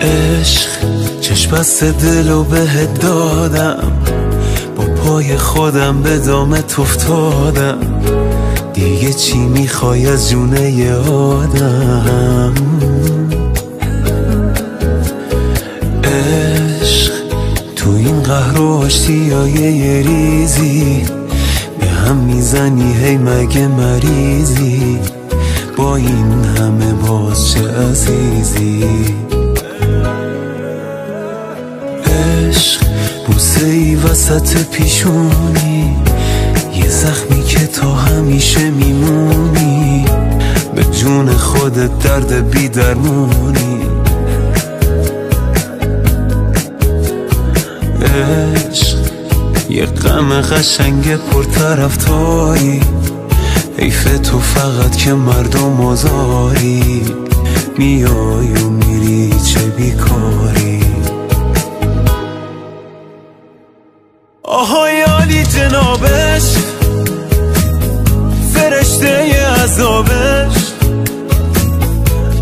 عشق چشم بسته دلو بهت دادم، با پای خودم به دامت افتادم، دیگه چی میخوای از جونه ی آدم؟ عشق تو این قهر و آشتیای یه ریزی به هم میزنی، هی مگه مریضی؟ با این همه باز چه عزیزی؟ عشق بوسه ای وسط پیشونی، یه زخمی که تا همیشه میمونی، به جون خودت درد بی درمونی. عشق یه غم قشنگ پرطرفداری، حیف تو فقط که مردم آزاری، میای و میری چه بیکاری. آهای عالی جنابش، فرشته ی عذابش،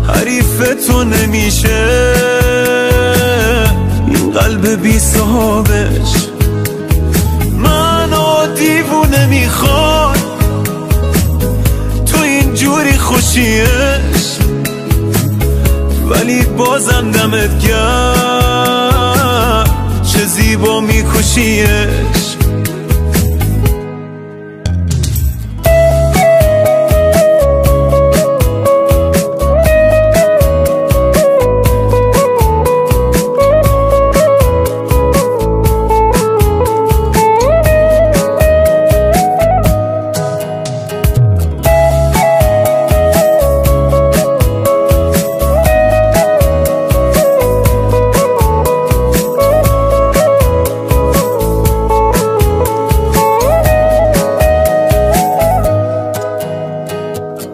حریف تو نمیشه این قلب بی صاحبش. منو دیوونه میخواد تو اینجوری خوشیش، ولی بازم دمت گرم چه زیبا میکشیش.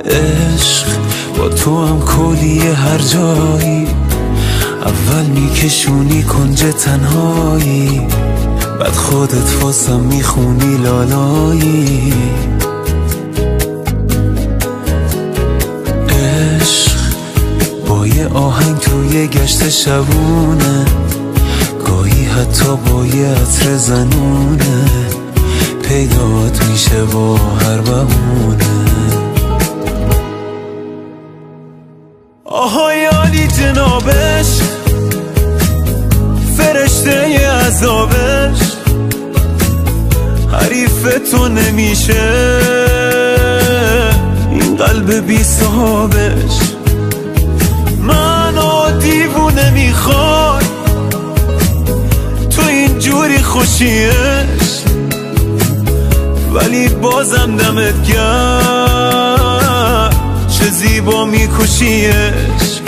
عشق با تو هم کلیه هر جایی، اول میکشونی کنج تنهایی، بعد خودت واسم میخونی لالایی. عشق با یه آهنگ توی گشت شبونه، گاهی حتی با یه عطر زنونه، پیدات میشه با هر بهونه. آهای عالی جنابش، فرشته ی عذابش، حریف تو نمیشه این قلب بی صاحبش. منو دیوونه میخواد تو اینجوری خوشیش، ولی بازم دمت گرم چه زیبا میکشیش.